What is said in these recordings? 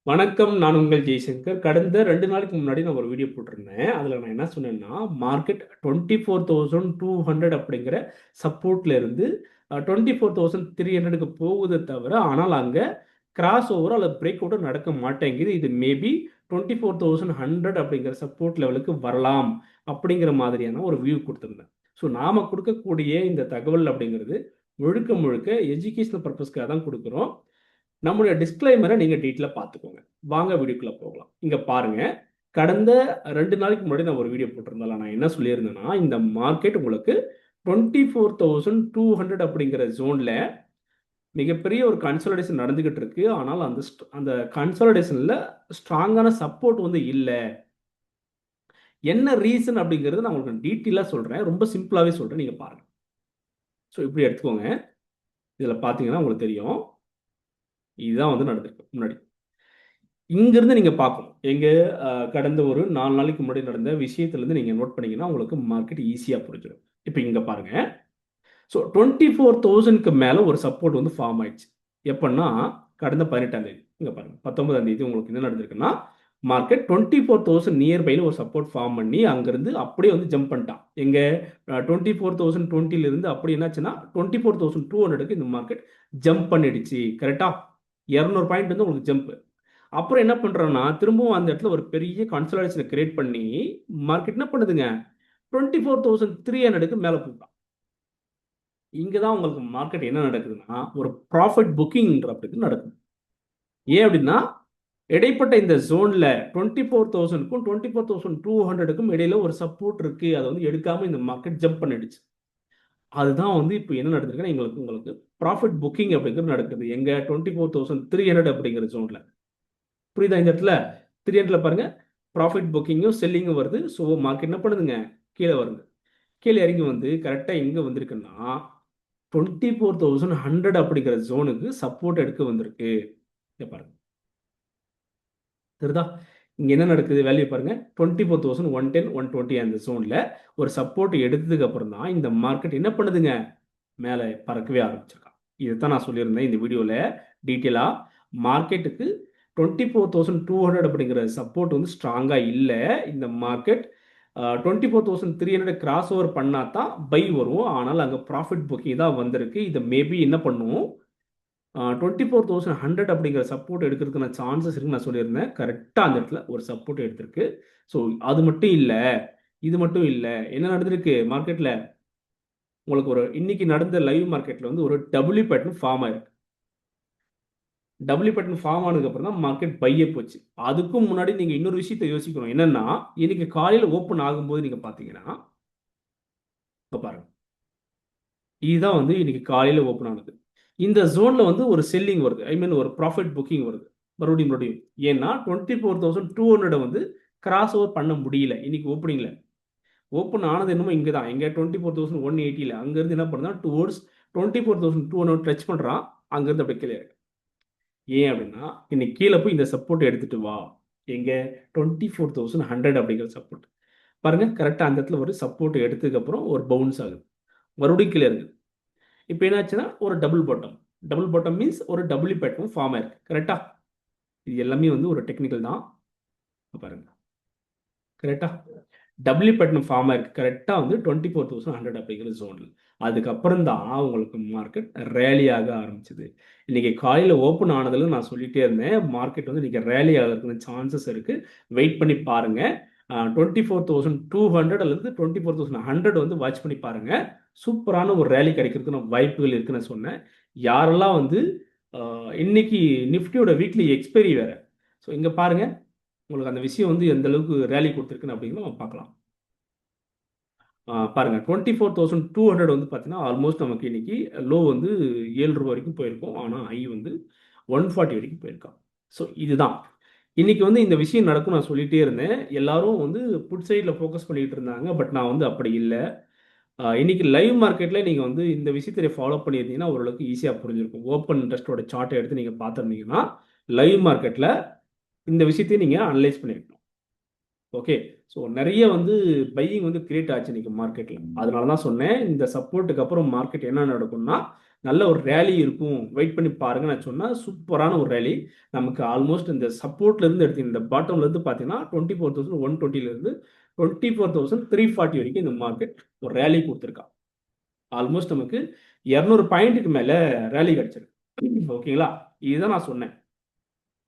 வணக்கம். நான் உங்கள் ஜெய்சங்கர். கடந்த 2 நாளுக்கு முன்னாடி நான் ஒரு வீடியோ போட்டிருந்தேன். அதில நான் என்ன சொன்னேன்னா, மார்க்கெட் 24,200 அப்படிங்கிற சப்போர்ட்ல இருந்து 24,300க்கு போகுதே தவிர, ஆனால் அங்க கிராஸ் ஓவர் அல்லது பிரேக் அவுட் நடக்க மாட்டேங்குது. இது மேபி 24,100 அப்படிங்கிற சப்போர்ட் லெவலுக்கு வரலாம் அப்படிங்கிற மாதிரியான ஒரு வியூ குடுத்திருந்தேன். ஸோ நாம குடுக்கக்கூடிய இந்த தகவல் அப்படிங்கிறது முழுக்க முழுக்க எஜுகேஷனல் பர்ப்பஸ்க்காக தான் குடுக்குறோம். நம்முடைய டிஸ்க்ளைமரை நீங்க டீட்டெயிலா பார்த்துக்கோங்க. வாங்க வீடியோக்குள்ள போகலாம். இங்க பாருங்க. கடந்த 2 நாளைக்கு முன்னாடி நான் ஒரு வீடியோ போட்டிருந்தேன்ல. நான் என்ன சொல்லியிருந்தேன்னா, இந்த மார்க்கெட் உங்களுக்கு 24,200 அப்படிங்கிற ஜோன்ல மிகப்பெரிய ஒரு கன்சாலிடேஷன் நடந்துகிட்டு இருக்கு. ஆனால் அந்த கன்சாலிடேஷன்ல ஸ்ட்ராங்கான சப்போர்ட் வந்து இல்ல. என்ன ரீசன் அப்படிங்கிறது நான் உங்களுக்கு டீட்டெயிலா சொல்றேன். ரொம்ப சிம்பிளாவே சொல்றேன். நீங்க பாருங்க. ஸோ இப்படி எடுத்துக்கோங்க. இதுல பார்த்தீங்கன்னா உங்களுக்கு தெரியும். இதுதான் வந்து நடந்திருக்கு முன்னாடி. இங்கிருந்து நீங்க பார்க்கணும். எங்க கடந்த ஒரு 4 நாளைக்கு முன்னாடி நடந்த விஷயத்திலிருந்து நீங்க நோட் பண்ணீங்கன்னா, உங்களுக்கு மார்க்கெட் ஈஸியா புரிஞ்சிடும். இப்ப இங்க பாருங்க. ஸோ 24,000க்கு மேல ஒரு சப்போர்ட் வந்து ஃபார்ம் ஆயிடுச்சு. எப்பன்னா, கடந்த 18ஆம் தேதி. இங்க பாருங்க. 19ஆம் தேதி உங்களுக்கு என்ன நடந்திருக்குன்னா, மார்க்கெட் 24,000 நியர் பைல ஒரு சப்போர்ட் ஃபார்ம் பண்ணி, அங்கிருந்து அப்படியே வந்து ஜம்ப் பண்ணிட்டான். எங்க 24,020ல இருந்து அப்படி என்னாச்சுன்னா, 24,200க்கு இந்த மார்க்கெட் ஜம்ப் பண்ணிடுச்சு. கரெக்ட்டா? 200 பாயிண்ட் வந்து உங்களுக்கு ஜம்ப். அப்புறம் என்ன பண்றோம்னா, திரும்பவும் அந்த இடத்துல ஒரு பெரிய கன்சாலிடேஷன கிரியேட் பண்ணி, மார்க்கெட் என்ன பண்ணுதுங்க? 24,300க்கு மேல போகுதாம். இங்க தான் உங்களுக்கு மார்க்கெட் என்ன நடக்குதுன்னா, ஒரு ப்ராஃபிட் புக்கிங்ன்றதுக்கு நடக்குது. ஏன் அப்டின்னா, இடைப்பட்ட இந்த ஜோன்ல 24,000க்கும் 24,200க்கும் இடையில ஒரு சப்போர்ட் இருக்கு. அத வந்து எடுக்காம இந்த மார்க்கெட் ஜம்ப் பண்ணிடுச்சு. அதுதான் வந்து இப்ப என்ன நடந்திருக்குன்னா, உங்களுக்கு உங்களுக்கு ப்ராஃபிட் புக்கிங் அப்படிங்கிறது நடக்குது. எங்க 24,300 அப்படிங்கிற ஜோன்ல. புரியுதா இந்த இடத்துல? 300ல பாருங்க. ப்ராஃபிட் புக்கிங்கும், செல்லிங்கும் வருது. ஸோ மார்க்கெட் என்ன பண்ணுதுங்க? கீழ வருது. கீழ இறங்கி வந்து கரெக்ட்டா எங்க வந்திருக்குன்னா, 24,100 அப்படிங்கிற ஜோனுக்கு சப்போர்ட் எடுக்க வந்திருக்கு. இங்க பாருங்க. தெரியுதா? இங்க என்ன நடக்குது? வேல்யூ பாருங்க. 24,110, 120 அந்த ஜோன்ல ஒரு சப்போர்ட் எடுத்ததுக்கு அப்புறம் தான் இந்த மார்க்கெட் என்ன பண்ணுதுங்க? மேல பறக்கவே ஆரம்பிச்சிருக்கான். இதத்தான் நான் சொல்லியிருந்தேன் இந்த வீடியோல டீட்டெயிலா. மார்க்கெட்டுக்கு 24,200 அப்படிங்கிற சப்போர்ட் வந்து ஸ்ட்ராங்கா இல்ல. இந்த மார்க்கெட் 24,300 கிராஸ் ஓவர் பண்ணா தான் பை வரும். ஆனால் அங்க ப்ராஃபிட் புக்கிங் தான் வந்திருக்கு. இத மேபி என்ன பண்ணும்? 24,100 அப்படிங்கிற சப்போர்ட் எடுக்கிறதுக்கான சான்சஸ் இருக்குன்னு நான் சொல்லியிருந்தேன். கரெக்ட்டா அந்த இடத்துல ஒரு சப்போர்ட் எடுத்திருக்கு. ஸோ அது மட்டும் இல்ல. இது மட்டும் இல்ல. என்ன நடந்திருக்கு மார்க்கெட்ல? உங்களுக்கு ஒரு இன்னைக்கு நடந்த லைவ் மார்க்கெட்ல வந்து ஒரு டபிள்யூ பேட்டர்ன் ஃபார்ம் ஆயிருக்கு. டபிள்யூ பேட்டர்ன் ஃபார்ம் ஆனதுக்கு அப்புறம் தான் மார்க்கெட் பையே போச்சு. அதுக்கும் முன்னாடி நீங்க இன்னொரு விஷயத்தை யோசிக்கணும். என்னன்னா, இன்னைக்கு காலையில ஓப்பன் ஆகும்போது நீங்க பார்த்தீங்கன்னா, இப்ப பாருங்க. இதுதான் வந்து இன்னைக்கு காலையில ஓப்பன் ஆனது. இந்த ஜோன்ல வந்து ஒரு செல்லிங் வருது. ஐ மீன் ஒரு ப்ராஃபிட் புக்கிங் வருது. மறுபடியும். ஏன்னா 24,200 வந்து கிராஸ் ஓவர் பண்ண முடியல. இன்னைக்கு ஓப்பனிங்ல. ஓப்பன் ஆனது என்னமோ இங்க தான். எங்க 24,180ல. அங்கிருந்து என்ன பண்ணுதுன்னா, டுவோர்ட்ஸ் 24,200 டச் பண்றான். அங்கிருந்து அப்படியே கீழ இறங்குறான். ஏன் அப்படின்னா, இன்னைக்கு கீழ போய் இந்த சப்போர்ட் எடுத்துட்டு வா. எங்க 24,100 அப்படிங்கிற சப்போர்ட். பாருங்க கரெக்ட்டா அந்த இடத்துல ஒரு சப்போர்ட் எடுத்ததுக்கு அப்புறம் ஒரு பவுன்ஸ் ஆகுது. மறுபடியும் கீழ இறங்குது. இப்ப என்னாச்சுன்னா, ஒரு double bottom. Double bottom means ஒரு டபுள்யூ பேட்டர்ன் ஃபார்ம் ஆயிருக்கு. கரெக்ட்டா? இது எல்லாமே வந்து ஒரு டெக்னிக்கல் தான். பாருங்க. கரெக்ட்டா? டபுள்யூ பேட்டர்ன் ஃபார்ம் ஆயிருக்கு. கரெக்ட்டா வந்து 24,100 அப்படிங்கிற ஜோன்ல. அதுக்கப்புறம் தான் உங்களுக்கு மார்க்கெட் ரேலி ஆக ஆரம்பிச்சது. இன்னைக்கு காலையில ஓப்பன் ஆனதுல நான் சொல்லிட்டே இருந்தேன். மார்க்கெட் வந்து இன்னைக்கு ரேலி ஆகறதுக்கு சான்சஸ் இருக்கு. வெயிட் பண்ணி பாருங்க. 24,200 அல்லது 24,100 வந்து வாட்ச் பண்ணி பாருங்க. சூப்பரான ஒரு ரேலி கிடைக்கிறதுக்கான வாய்ப்புகள் இருக்குன்னு நான் சொன்னேன். யாரெல்லாம் வந்து அ இன்னைக்கு நிஃப்டியோட வீக்லி எக்ஸ்பைரி வேற. ஸோ இங்க பாருங்க. உங்களுக்கு அந்த விஷயம் வந்து எந்த அளவுக்கு ரேலி குடுத்துருக்குன்னு அப்படிங்கிறத நம்ம பார்க்கலாம். பாருங்க 24,200 வந்து பார்த்தீங்கன்னா, ஆல்மோஸ்ட் நமக்கு இன்னைக்கு லோ வந்து ரூ. 7 வரைக்கும் போயிருக்கும். ஆனா ஹை வந்து 140 வரைக்கும் போயிருக்காம். ஸோ இதுதான். இன்னைக்கு வந்து இந்த விஷயம் நடக்கும்னு நான் சொல்லிட்டே இருந்தேன். எல்லாரும் வந்து புட் சைட்ல ஃபோக்கஸ் பண்ணிட்டு இருந்தாங்க. பட் நான் வந்து அப்படி இல்ல. இன்னைக்கு லைவ் மார்க்கெட்ல நீங்க வந்து இந்த விஷயத்த ஃபாலோ பண்ணியிருந்தீங்கன்னா, ஓரளவுக்கு ஈஸியா புரிஞ்சிருக்கும். ஓப்பன் இன்ட்ரெஸ்ட்டோட சார்ட்ட எடுத்து நீங்க பார்த்திருந்தீங்கன்னா, லைவ் மார்க்கெட்ல இந்த விஷயத்தையும் நீங்க அனலைஸ் பண்ணியிருக்கணும். ஓகே. ஸோ நெறைய வந்து பையிங் வந்து கிரியேட் ஆச்சு இன்னைக்கு மார்க்கெட்ல. அதனால தான் சொன்னேன், இந்த சப்போர்ட்க்கு அப்புறம் மார்க்கெட் என்ன நடக்கும்னா, நல்ல ஒரு ரேலி இருக்கும், வெயிட் பண்ணி பாருங்க நான் சொன்னால் சூப்பரான ஒரு ரேலி. நமக்கு ஆல்மோஸ்ட் இந்த சப்போர்ட்லேருந்து எடுத்து இந்த பாட்டம்லேருந்து பார்த்தீங்கன்னா 24,120லேருந்து 24,340 வரைக்கும் இந்த மார்க்கெட் ஒரு ரேலி கொடுத்துருக்கான். ஆல்மோஸ்ட் நமக்கு 200 பாயிண்ட்டுக்கு மேலே ரேலி கிடச்சிருக்கு. ஓகேங்களா, இதுதான் நான் சொன்னேன்.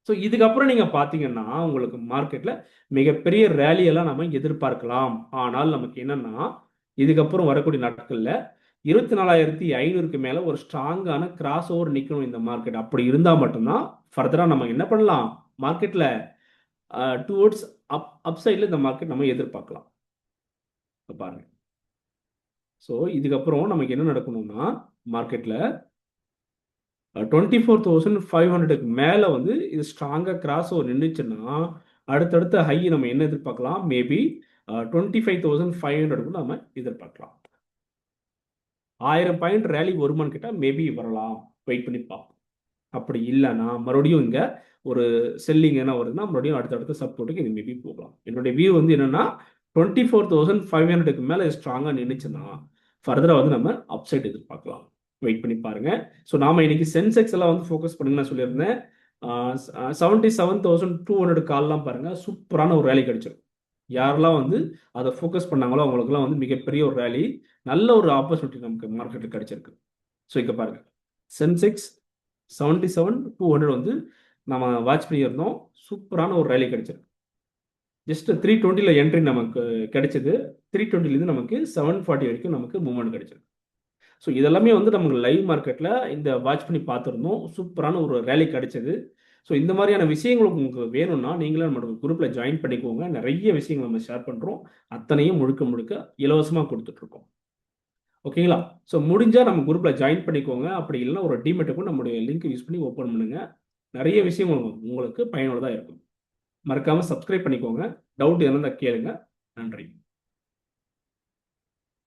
ஸோ இதுக்கப்புறம் நீங்கள் பார்த்தீங்கன்னா உங்களுக்கு மார்க்கெட்டில் மிகப்பெரிய ரேலியெல்லாம் நம்ம எதிர்பார்க்கலாம். ஆனால் நமக்கு என்னன்னா இதுக்கப்புறம் வரக்கூடிய நாட்களில் 24,500க்கு மேலே ஒரு ஸ்ட்ராங்கான கிராஸ் ஓவர் நிற்கணும் இந்த மார்க்கெட். அப்படி இருந்தால் மட்டும்தான் ஃபர்தராக நம்ம என்ன பண்ணலாம், மார்க்கெட்டில் டுவோர்ட்ஸ் அப் சைடில் இந்த மார்க்கெட் நம்ம எதிர்பார்க்கலாம். பாருங்க. ஸோ இதுக்கப்புறம் நமக்கு என்ன நடக்கணும்னா மார்க்கெட்டில் 24,500க்கு மேலே வந்து இது ஸ்ட்ராங்காக கிராஸ் ஓவர் நின்றுச்சுன்னா அடுத்தடுத்த ஹை நம்ம என்ன எதிர்பார்க்கலாம், மேபி 25,500 நம்ம எதிர்பார்க்கலாம். 1000 பாயிண்ட் ரேலி வருமானு கேட்டால் மேபி வரலாம், வெயிட் பண்ணி பார்ப்போம். அப்படி இல்லைன்னா மறுபடியும் இங்கே ஒரு செல்லிங் என்ன வருதுன்னா மறுபடியும் அடுத்தடுத்த சப்போர்ட்டுக்கு இது மேபி போகலாம். என்னுடைய வியூ வந்து என்னன்னா 24,500க்கு மேலே ஸ்ட்ராங்காக நின்றுச்சுன்னா ஃபர்தராக வந்து நம்ம அப்சைட் எதிர்பார்க்கலாம், வெயிட் பண்ணி பாருங்க. ஸோ நாம இன்னைக்கு சென்செக்ஸ் எல்லாம் வந்து ஃபோக்கஸ் பண்ணுங்க நான் சொல்லியிருந்தேன். 77,200 கால்லாம் பாருங்க, சூப்பரான ஒரு ரேலி கிடைச்சிடும். யாரெல்லாம் வந்து அதை ஃபோக்கஸ் பண்ணாங்களோ அவங்களுக்குலாம் வந்து மிகப்பெரிய ஒரு ரேலி, நல்ல ஒரு ஆப்பர்ச்சுனிட்டி நமக்கு மார்க்கெட்டில் கிடைச்சிருக்கு. ஸோ இங்கே பாருங்க, சென்செக்ஸ் 77,200 வந்து நம்ம வாட்ச் பண்ணியிருந்தோம், சூப்பரான ஒரு ரேலி கிடைச்சிருக்கு. ஜஸ்ட் 320 என்ட்ரி நமக்கு கிடைச்சது, 320 நமக்கு 740 வரைக்கும் நமக்கு மூவ்மெண்ட் கிடைச்சிருக்கு. ஸோ இதெல்லாமே வந்து நமக்கு லைவ் மார்க்கெட்டில் இந்த வாட்ச் பண்ணி பார்த்துருந்தோம், சூப்பரான ஒரு ரேலி கிடைச்சது. ஸோ இந்த மாதிரியான விஷயங்கள் உங்களுக்கு வேணும்னா நீங்களே நம்மளோட குரூப்பில் ஜாயின் பண்ணிக்கோங்க. நிறைய விஷயங்கள் நம்ம ஷேர் பண்ணுறோம், அத்தனையும் முழுக்க முழுக்க இலவசமாக கொடுத்துட்ருக்கோம். ஓகேங்களா, ஸோ முடிஞ்சால் நம்ம குரூப்பில் ஜாயின் பண்ணிக்கோங்க. அப்படி இல்லைன்னா ஒரு டிமெட்டுக்கும் நம்மளுடைய லிங்க் யூஸ் பண்ணி ஓப்பன் பண்ணுங்கள். நிறைய விஷயம் உங்களுக்கு பயனுள்ளதாக இருக்கும். மறக்காமல் சப்ஸ்கிரைப் பண்ணிக்கோங்க. டவுட் எதுனா கேளுங்க. நன்றி.